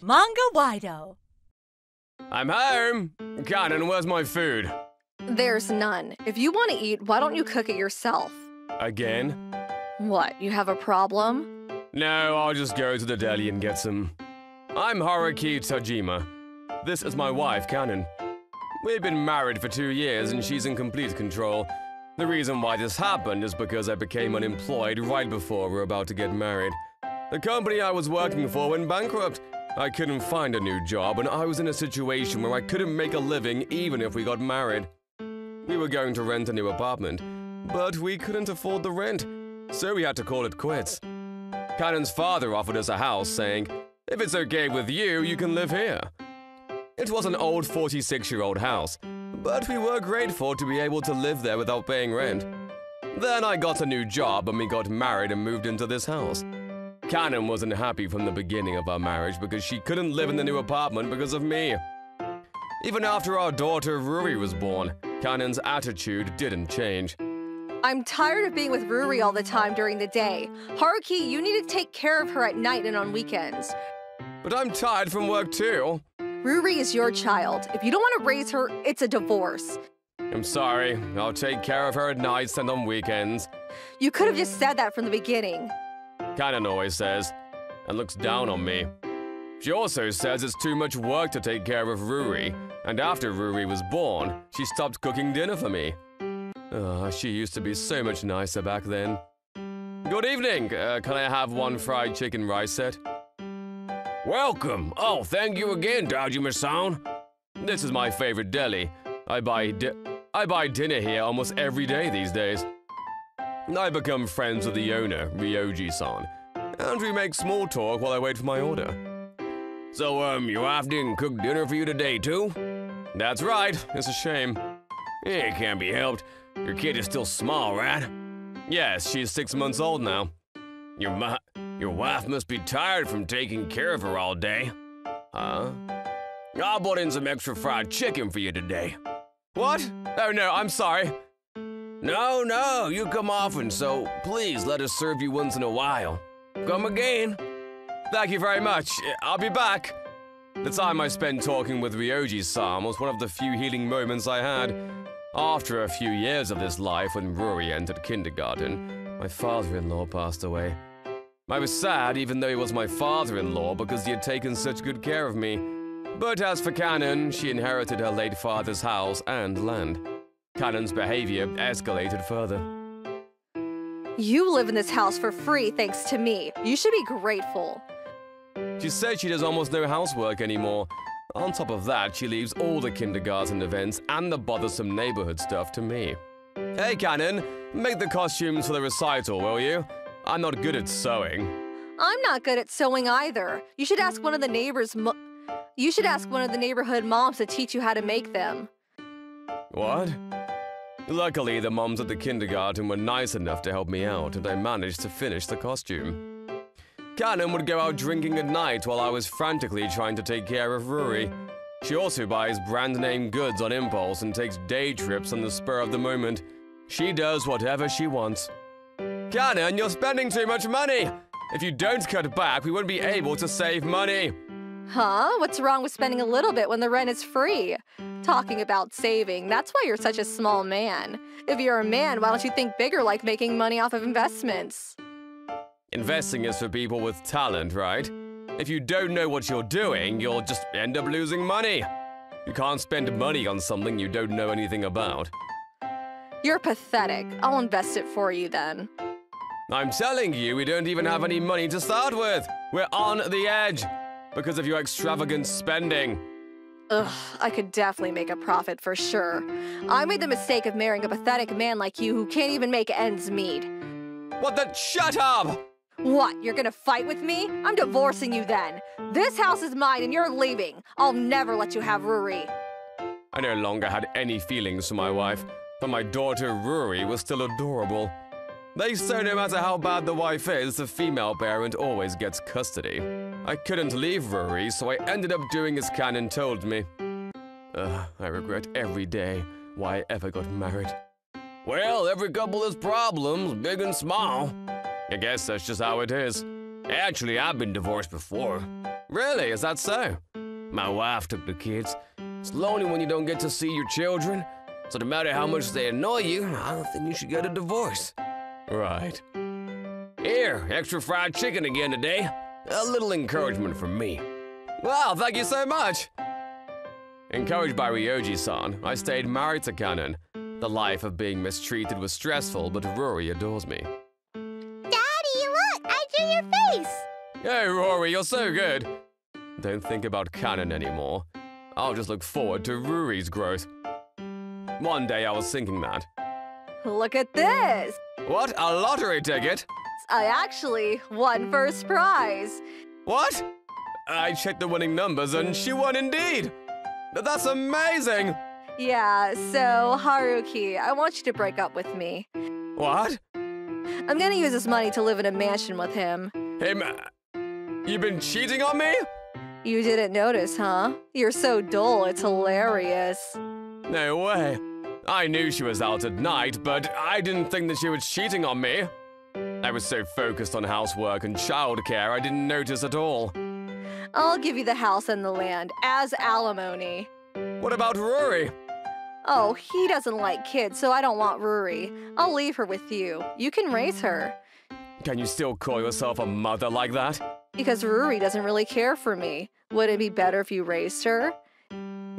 Manga Wido. I'm home! Cannon, where's my food? There's none. If you want to eat, why don't you cook it yourself? Again? What, you have a problem? No, I'll just go to the deli and get some. I'm Haruki Tajima. This is my wife, Cannon. We've been married for 2 years and she's in complete control. The reason why this happened is because I became unemployed right before we were about to get married. The company I was working for went bankrupt. I couldn't find a new job and I was in a situation where I couldn't make a living even if we got married. We were going to rent a new apartment, but we couldn't afford the rent, so we had to call it quits. Cannon's father offered us a house, saying, "If it's okay with you, you can live here." It was an old 46-year-old house, but we were grateful to be able to live there without paying rent. Then I got a new job and we got married and moved into this house. Cannon wasn't happy from the beginning of our marriage because she couldn't live in the new apartment because of me. Even after our daughter Ruri was born, Cannon's attitude didn't change. I'm tired of being with Ruri all the time during the day. Haruki, you need to take care of her at night and on weekends. But I'm tired from work too. Ruri is your child. If you don't want to raise her, it's a divorce. I'm sorry. I'll take care of her at nights and on weekends. You could have just said that from the beginning. Cannon always says, and looks down on me. She also says it's too much work to take care of Ruri, and after Ruri was born, she stopped cooking dinner for me. She used to be so much nicer back then. Good evening. Can I have one fried chicken rice set? Welcome. Oh, thank you again, Tajima-san. This is my favorite deli. I buy dinner here almost every day these days. I become friends with the owner, Ryoji-san, and we make small talk while I wait for my order. So, your wife didn't cook dinner for you today, too? That's right. It's a shame. It can't be helped. Your kid is still small, right? Yes, she's 6 months old now. Your wife must be tired from taking care of her all day. Huh? I brought in some extra fried chicken for you today. What? Oh no, I'm sorry. No, you come often, so please let us serve you once in a while. Come again. Thank you very much. I'll be back. The time I spent talking with Ryoji-san was one of the few healing moments I had. After a few years of this life, when Ruri entered kindergarten, my father-in-law passed away. I was sad, even though he was my father-in-law, because he had taken such good care of me. But as for Cannon, she inherited her late father's house and land. Cannon's behavior escalated further. You live in this house for free thanks to me. You should be grateful. She said she does almost no housework anymore. On top of that, she leaves all the kindergarten events and the bothersome neighborhood stuff to me. Hey, Cannon, make the costumes for the recital, will you? I'm not good at sewing. I'm not good at sewing either. You should ask one of the neighborhood moms to teach you how to make them. What? Luckily, the moms at the kindergarten were nice enough to help me out, and I managed to finish the costume. Cannon would go out drinking at night while I was frantically trying to take care of Ruri. She also buys brand-name goods on impulse and takes day trips on the spur of the moment. She does whatever she wants. Cannon, you're spending too much money! If you don't cut back, we won't be able to save money. Huh? What's wrong with spending a little bit when the rent is free? Talking about saving, that's why you're such a small man. If you're a man, why don't you think bigger, like making money off of investments? Investing is for people with talent, right? If you don't know what you're doing, you'll just end up losing money. You can't spend money on something you don't know anything about. You're pathetic. I'll invest it for you then. I'm telling you, we don't even have any money to start with. We're on the edge because of your extravagant spending. Ugh, I could definitely make a profit for sure. I made the mistake of marrying a pathetic man like you who can't even make ends meet. What the— Shut up! What, you're gonna fight with me? I'm divorcing you then. This house is mine and you're leaving. I'll never let you have Ruri. I no longer had any feelings for my wife, but my daughter Ruri was still adorable. They say no matter how bad the wife is, the female parent always gets custody. I couldn't leave Ruri, so I ended up doing as Cannon told me. I regret every day why I ever got married. Well, every couple has problems, big and small. I guess that's just how it is. Actually, I've been divorced before. Really? Is that so? My wife took the kids. It's lonely when you don't get to see your children. So no matter how much they annoy you, I don't think you should get a divorce. Right. Here, extra fried chicken again today. A little encouragement from me. Wow, thank you so much. Encouraged by Ryoji-san, I stayed married to Kanon. The life of being mistreated was stressful, but Rory adores me. Daddy, look! I drew your face! Hey, Rory, you're so good. Don't think about Kanon anymore. I'll just look forward to Ruri's growth. One day I was thinking that. Look at this! What? A lottery ticket? I actually won first prize. What? I checked the winning numbers and she won indeed. That's amazing! Yeah, so Haruki, I want you to break up with me. What? I'm gonna use this money to live in a mansion with him. Hey, you've been cheating on me? You didn't notice, huh? You're so dull, it's hilarious. No way. I knew she was out at night, but I didn't think that she was cheating on me. I was so focused on housework and childcare, I didn't notice at all. I'll give you the house and the land as alimony. What about Rory? Oh, he doesn't like kids, so I don't want Ruri. I'll leave her with you. You can raise her. Can you still call yourself a mother like that? Because Ruri doesn't really care for me. Would it be better if you raised her?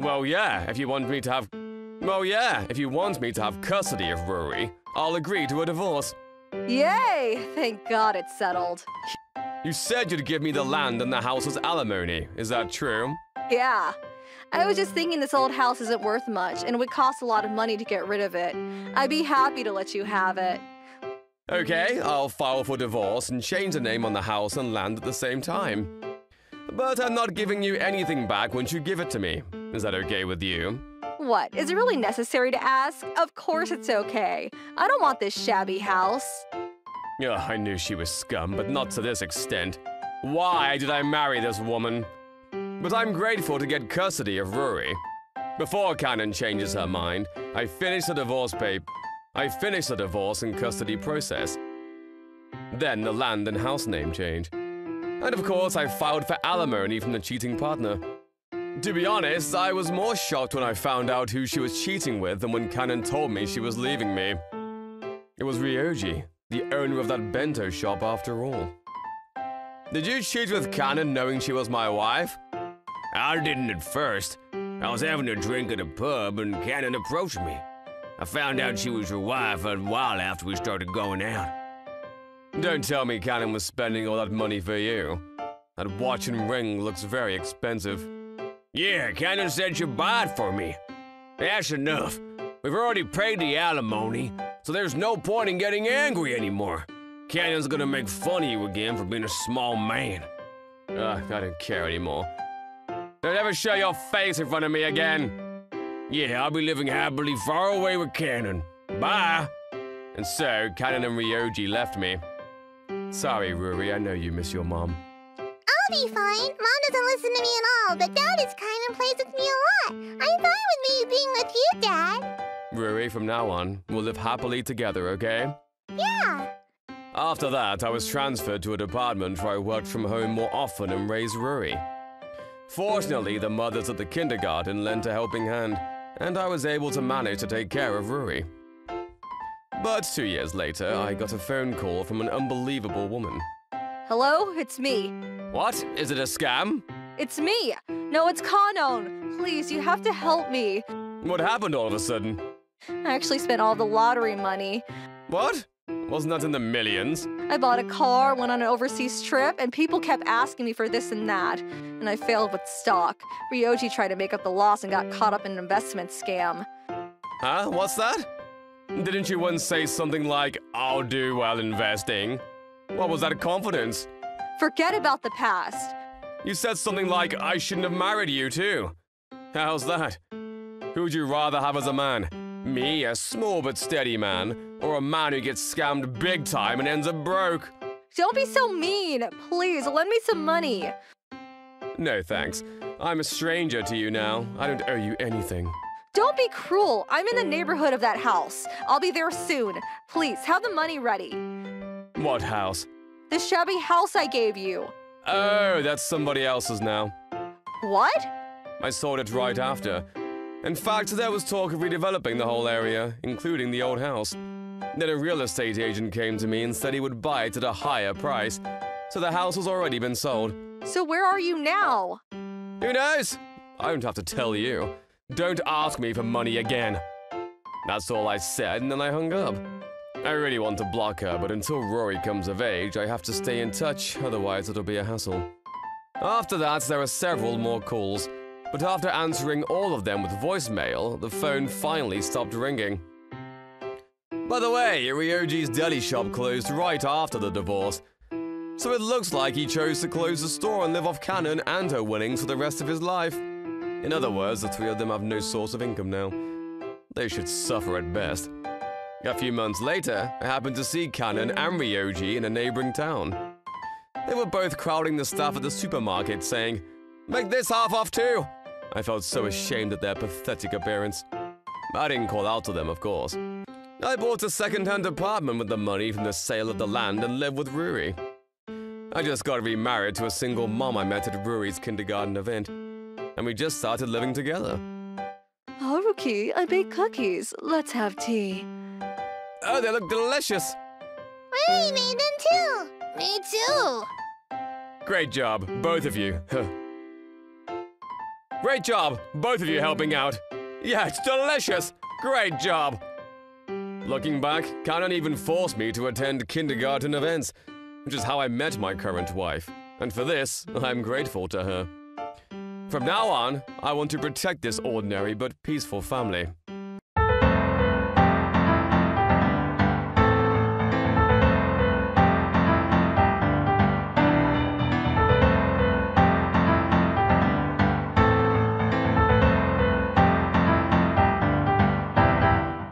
Well, yeah, if you want me to have... Well, yeah, if you want me to have custody of Rory, I'll agree to a divorce. Yay! Thank God it's settled. You said you'd give me the land and the house as alimony. Is that true? Yeah. I was just thinking this old house isn't worth much, and it would cost a lot of money to get rid of it. I'd be happy to let you have it. Okay, I'll file for divorce and change the name on the house and land at the same time. But I'm not giving you anything back once you give it to me. Is that okay with you? What? Is it really necessary to ask? Of course it's okay. I don't want this shabby house. Ugh, I knew she was scum, but not to this extent. Why did I marry this woman? But I'm grateful to get custody of Rory. Before Kanon changes her mind, I finish the divorce and custody process. Then the land and house name change. And of course, I filed for alimony from the cheating partner. To be honest, I was more shocked when I found out who she was cheating with than when Kanon told me she was leaving me. It was Ryoji, the owner of that bento shop after all. Did you cheat with Kanon knowing she was my wife? I didn't at first. I was having a drink at a pub and Kanon approached me. I found out she was your wife a while after we started going out. Don't tell me Kanon was spending all that money for you. That watch and ring looks very expensive. Yeah, Kanon said she'd buy it for me. That's enough. We've already paid the alimony, so there's no point in getting angry anymore. Kanon's gonna make fun of you again for being a small man. I don't care anymore. Don't ever show your face in front of me again. Yeah, I'll be living happily far away with Kanon. Bye! And so, Kanon and Ryoji left me. Sorry, Ruri, I know you miss your mom. I'll be fine. Mom doesn't listen to me at all, but Dad is kind and plays with me a lot. I'm fine with me being with you, Dad. Ruri, from now on, we'll live happily together, okay? Yeah. After that, I was transferred to a department where I worked from home more often and raised Ruri. Fortunately, the mothers at the kindergarten lent a helping hand, and I was able to manage to take care of Ruri. But 2 years later, I got a phone call from an unbelievable woman. Hello, it's me. What? Is it a scam? It's me. No, it's Kanon. Please, you have to help me. What happened all of a sudden? I actually spent all the lottery money. What? Wasn't that in the millions? I bought a car, went on an overseas trip, and people kept asking me for this and that. And I failed with stock. Ryoji tried to make up the loss and got caught up in an investment scam. Huh? What's that? Didn't you once say something like, I'll do well investing? What was that confidence? Forget about the past. You said something like, I shouldn't have married you too. How's that? Who'd you rather have as a man? Me, a small but steady man, or a man who gets scammed big time and ends up broke? Don't be so mean. Please, lend me some money. No thanks. I'm a stranger to you now. I don't owe you anything. Don't be cruel. I'm in the neighborhood of that house. I'll be there soon. Please, have the money ready. What house? The shabby house I gave you. Oh, that's somebody else's now. What? I sold it right after. In fact, there was talk of redeveloping the whole area, including the old house. Then a real estate agent came to me and said he would buy it at a higher price, so the house has already been sold. So where are you now? Who knows? I don't have to tell you. Don't ask me for money again. That's all I said, and then I hung up. I really want to block her, but until Rory comes of age, I have to stay in touch, otherwise it'll be a hassle. After that, there are several more calls, but after answering all of them with voicemail, the phone finally stopped ringing. By the way, Ryoji's deli shop closed right after the divorce, so it looks like he chose to close the store and live off Kanon and her winnings for the rest of his life. In other words, the three of them have no source of income now. They should suffer at best. A few months later, I happened to see Kanon and Ryoji in a neighboring town. They were both crowding the staff at the supermarket saying, "Make this half off too!" I felt so ashamed at their pathetic appearance. I didn't call out to them, of course. I bought a second-hand apartment with the money from the sale of the land and lived with Ruri. I just got remarried to a single mom I met at Ruri's kindergarten event, and we just started living together. Haruki, I baked cookies. Let's have tea. Oh, they look delicious! Ruri made them too. Me too. Great job, both of you. Great job, both of you helping out. Yeah, it's delicious! Great job! Looking back, Kanon even forced me to attend kindergarten events, which is how I met my current wife. And for this, I'm grateful to her. From now on, I want to protect this ordinary but peaceful family.